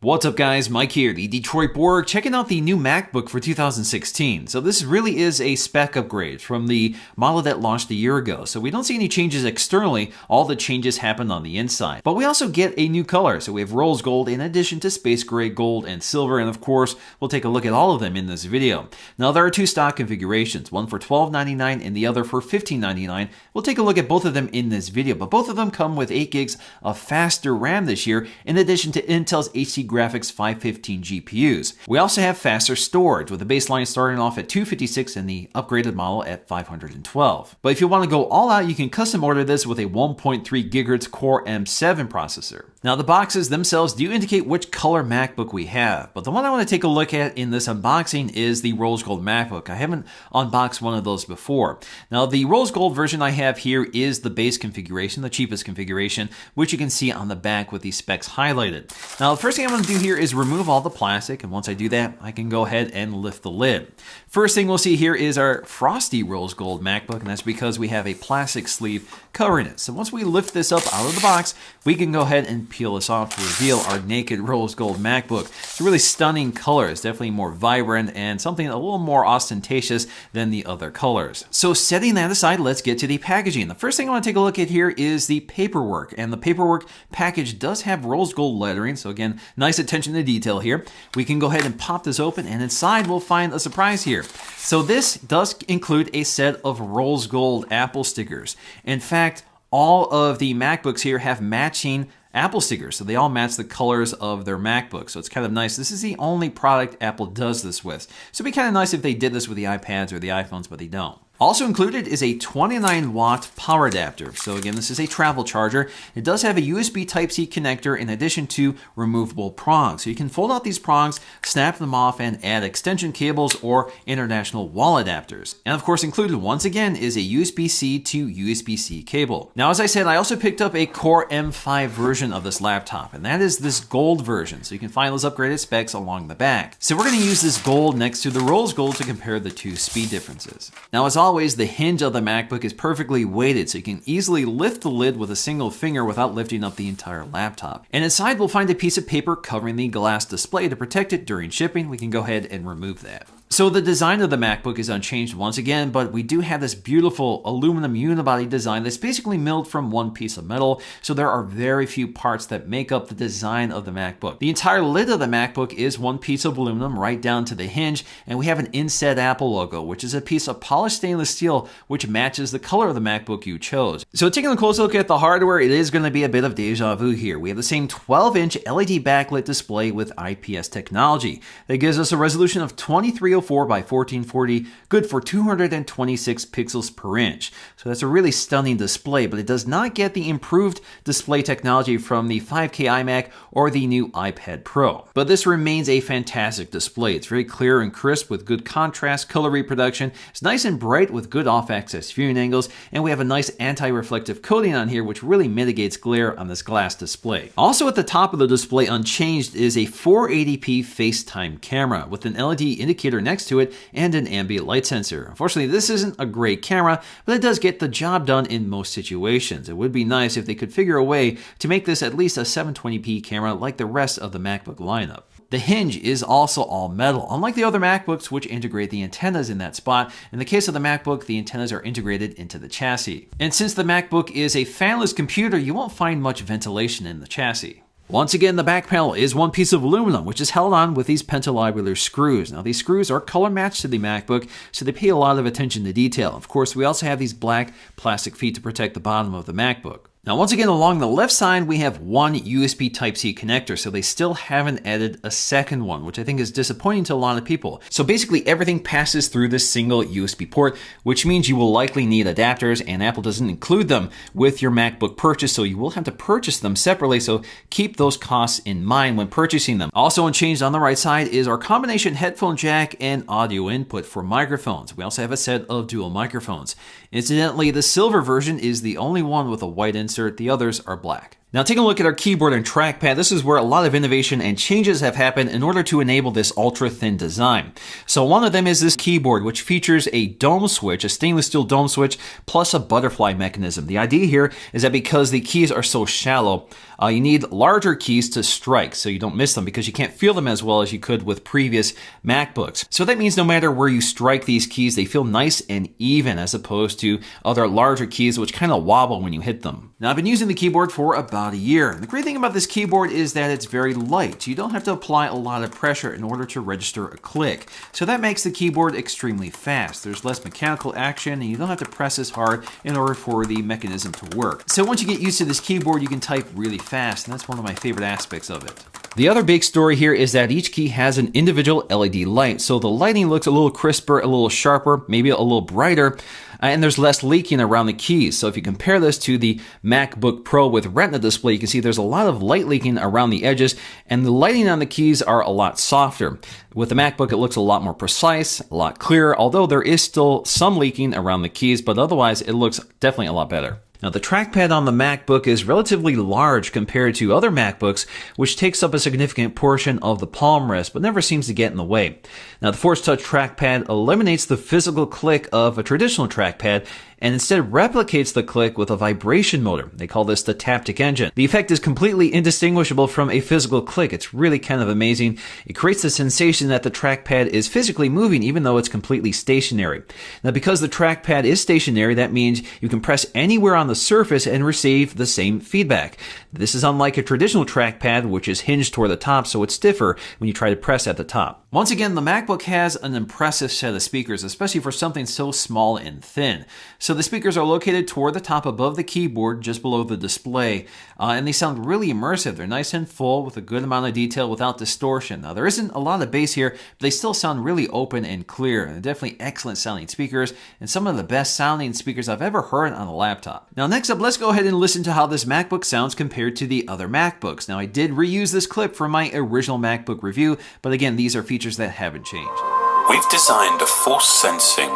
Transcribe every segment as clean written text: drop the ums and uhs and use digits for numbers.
What's up guys, Mike here, the Detroit Borg, checking out the new MacBook for 2016. So this really is a spec upgrade from the model that launched a year ago. So we don't see any changes externally, all the changes happened on the inside. But we also get a new color, so we have rose gold in addition to space gray, gold, and silver, and of course, we'll take a look at all of them in this video. Now there are two stock configurations, one for $12.99 and the other for $15.99. We'll take a look at both of them in this video, but both of them come with 8 gigs of faster RAM this year, in addition to Intel's HD Graphics 515 GPUs. We also have faster storage, with the baseline starting off at 256 and the upgraded model at 512. But if you want to go all out, you can custom order this with a 1.3 GHz Core M7 processor. Now the boxes themselves do indicate which color MacBook we have, but the one I want to take a look at in this unboxing is the rose gold MacBook. I haven't unboxed one of those before. Now the rose gold version I have here is the base configuration, the cheapest configuration, which you can see on the back with the specs highlighted. Now the first thing I'm going to do here is remove all the plastic, and once I do that, I can go ahead and lift the lid. First thing we'll see here is our frosty rose gold MacBook, and that's because we have a plastic sleeve covering it. So once we lift this up out of the box, we can go ahead and peel this off to reveal our naked rose gold MacBook. It's a really stunning color. It's definitely more vibrant and something a little more ostentatious than the other colors. So setting that aside, let's get to the packaging. The first thing I want to take a look at here is the paperwork, and the paperwork package does have rose gold lettering, so again, nice attention to detail here. We can go ahead and pop this open, and inside we'll find a surprise here. So this does include a set of rose gold Apple stickers. In fact, all of the MacBooks here have matching Apple stickers, so they all match the colors of their MacBook, so it's kind of nice. This is the only product Apple does this with, so it'd be kind of nice if they did this with the iPads or the iPhones, but they don't. Also included is a 29-watt power adapter. So again, this is a travel charger. It does have a USB Type-C connector in addition to removable prongs. So you can fold out these prongs, snap them off, and add extension cables or international wall adapters. And of course, included once again is a USB-C to USB-C cable. Now, as I said, I also picked up a Core M5 version of this laptop, and that is this gold version. So you can find those upgraded specs along the back. So we're going to use this gold next to the rose gold to compare the two speed differences. Now, as always, the hinge of the MacBook is perfectly weighted, so you can easily lift the lid with a single finger without lifting up the entire laptop. And inside we'll find a piece of paper covering the glass display to protect it during shipping. We can go ahead and remove that. So the design of the MacBook is unchanged once again, but we do have this beautiful aluminum unibody design that's basically milled from one piece of metal, so there are very few parts that make up the design of the MacBook. The entire lid of the MacBook is one piece of aluminum right down to the hinge, and we have an inset Apple logo, which is a piece of polished stainless steel which matches the color of the MacBook you chose. So taking a close look at the hardware, it is going to be a bit of deja vu here. We have the same 12-inch LED backlit display with IPS technology that gives us a resolution of 2304 by 1440, good for 226 pixels per inch. So that's a really stunning display, but it does not get the improved display technology from the 5K iMac or the new iPad Pro. But this remains a fantastic display. It's very clear and crisp with good contrast, color reproduction. It's nice and bright with good off-axis viewing angles, and we have a nice anti-reflective coating on here which really mitigates glare on this glass display. Also at the top of the display unchanged is a 480p FaceTime camera with an LED indicator next to it and an ambient light sensor. Unfortunately, this isn't a great camera, but it does get the job done in most situations. It would be nice if they could figure a way to make this at least a 720p camera like the rest of the MacBook lineup. The hinge is also all metal, unlike the other MacBooks which integrate the antennas in that spot. In the case of the MacBook, the antennas are integrated into the chassis. And since the MacBook is a fanless computer, you won't find much ventilation in the chassis. Once again, the back panel is one piece of aluminum, which is held on with these pentalobular screws. Now, these screws are color matched to the MacBook, so they pay a lot of attention to detail. Of course, we also have these black plastic feet to protect the bottom of the MacBook. Now, once again, along the left side, we have one USB Type-C connector, so they still haven't added a second one, which I think is disappointing to a lot of people. So basically, everything passes through this single USB port, which means you will likely need adapters, and Apple doesn't include them with your MacBook purchase, so you will have to purchase them separately, so keep those costs in mind when purchasing them. Also unchanged on the right side is our combination headphone jack and audio input for microphones. We also have a set of dual microphones. Incidentally, the silver version is the only one with a white insert. The others are black. Now taking a look at our keyboard and trackpad, this is where a lot of innovation and changes have happened in order to enable this ultra-thin design. So one of them is this keyboard, which features a dome switch, a stainless steel dome switch, plus a butterfly mechanism. The idea here is that because the keys are so shallow, you need larger keys to strike so you don't miss them, because you can't feel them as well as you could with previous MacBooks. So that means no matter where you strike these keys, they feel nice and even as opposed to other larger keys which kind of wobble when you hit them. Now I've been using the keyboard for about a year. And the great thing about this keyboard is that it's very light. You don't have to apply a lot of pressure in order to register a click. So that makes the keyboard extremely fast. There's less mechanical action and you don't have to press as hard in order for the mechanism to work. So once you get used to this keyboard, you can type really fast, and that's one of my favorite aspects of it. The other big story here is that each key has an individual LED light, so the lighting looks a little crisper, a little sharper, maybe a little brighter, and there's less leaking around the keys. So if you compare this to the MacBook Pro with Retina display, you can see there's a lot of light leaking around the edges, and the lighting on the keys are a lot softer. With the MacBook, it looks a lot more precise, a lot clearer, although there is still some leaking around the keys, but otherwise it looks definitely a lot better. Now, the trackpad on the MacBook is relatively large compared to other MacBooks, which takes up a significant portion of the palm rest, but never seems to get in the way. Now, the Force Touch trackpad eliminates the physical click of a traditional trackpad and instead replicates the click with a vibration motor. They call this the Taptic Engine. The effect is completely indistinguishable from a physical click. It's really kind of amazing. It creates the sensation that the trackpad is physically moving even though it's completely stationary. Now, because the trackpad is stationary, that means you can press anywhere on the surface and receive the same feedback. This is unlike a traditional trackpad, which is hinged toward the top, so it's stiffer when you try to press at the top. Once again, the MacBook has an impressive set of speakers, especially for something so small and thin. So the speakers are located toward the top above the keyboard, just below the display, and they sound really immersive. They're nice and full with a good amount of detail without distortion. Now, there isn't a lot of bass here, but they still sound really open and clear. They're definitely excellent sounding speakers, and some of the best sounding speakers I've ever heard on a laptop. Now, next up, let's go ahead and listen to how this MacBook sounds compared to the other MacBooks. Now, I did reuse this clip from my original MacBook review, but again, these are features that haven't changed. We've designed a force-sensing,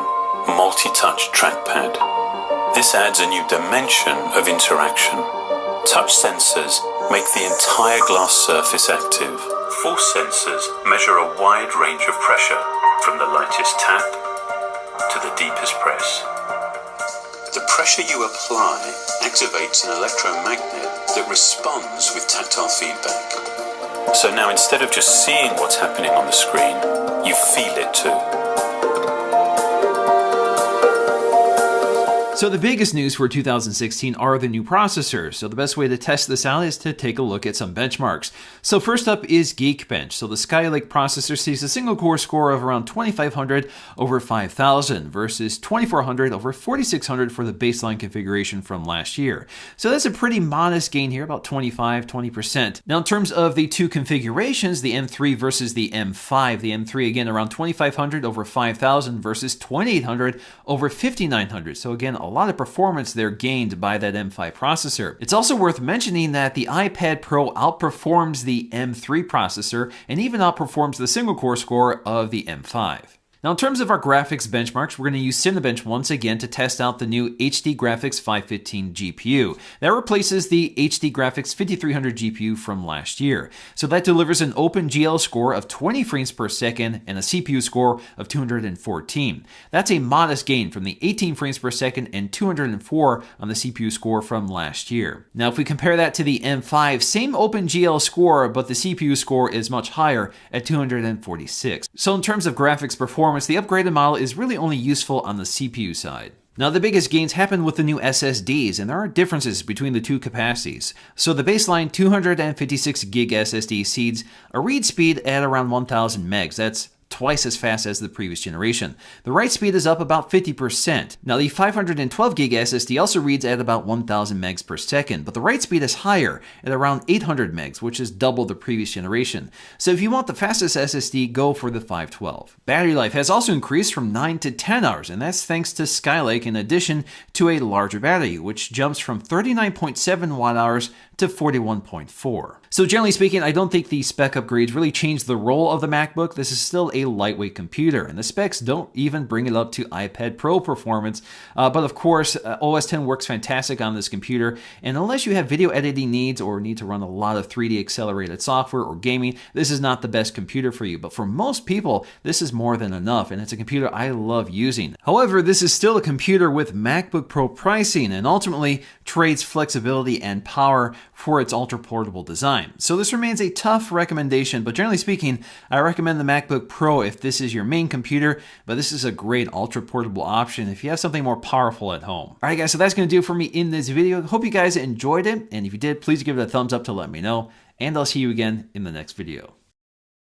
multi-touch trackpad. This adds a new dimension of interaction. Touch sensors make the entire glass surface active. Force sensors measure a wide range of pressure, from the lightest tap to the deepest press. The pressure you apply activates an electromagnet that responds with tactile feedback. So now, instead of just seeing what's happening on the screen, you feel it too. So the biggest news for 2016 are the new processors. So the best way to test this out is to take a look at some benchmarks. So first up is Geekbench. So the Skylake processor sees a single core score of around 2500 over 5000 versus 2400 over 4600 for the baseline configuration from last year. So that's a pretty modest gain here, about 20%. Now in terms of the two configurations, the M3 versus the M5, the M3 again around 2500 over 5000 versus 2800 over 5900. So again, a lot of performance there gained by that M5 processor. It's also worth mentioning that the iPad Pro outperforms the M3 processor and even outperforms the single core score of the M5. Now, in terms of our graphics benchmarks, we're going to use Cinebench once again to test out the new HD Graphics 515 GPU. That replaces the HD Graphics 5300 GPU from last year. So that delivers an OpenGL score of 20 frames per second and a CPU score of 214. That's a modest gain from the 18 frames per second and 204 on the CPU score from last year. Now, if we compare that to the M5, same OpenGL score, but the CPU score is much higher at 246. So in terms of graphics performance, the upgraded model is really only useful on the CPU side. Now, the biggest gains happen with the new SSDs, and there are differences between the two capacities. So the baseline 256 gig SSD sees a read speed at around 1000 megs. That's twice as fast as the previous generation. The write speed is up about 50%. Now, the 512 gig SSD also reads at about 1000 megs per second, but the write speed is higher at around 800 megs, which is double the previous generation. So if you want the fastest SSD, go for the 512. Battery life has also increased from 9 to 10 hours, and that's thanks to Skylake in addition to a larger battery, which jumps from 39.7 watt hours to 41.4. So generally speaking, I don't think the spec upgrades really changed the role of the MacBook. This is still a lightweight computer, and the specs don't even bring it up to iPad Pro performance. But of course, OS X works fantastic on this computer, and unless you have video editing needs or need to run a lot of 3D accelerated software or gaming, this is not the best computer for you. But for most people, this is more than enough, and it's a computer I love using. However, this is still a computer with MacBook Pro pricing, and ultimately trades flexibility and power for its ultra-portable design. So this remains a tough recommendation, but generally speaking, I recommend the MacBook Pro if this is your main computer, but this is a great ultra-portable option if you have something more powerful at home. All right, guys, so that's going to do it for me in this video. Hope you guys enjoyed it, and if you did, please give it a thumbs up to let me know, and I'll see you again in the next video.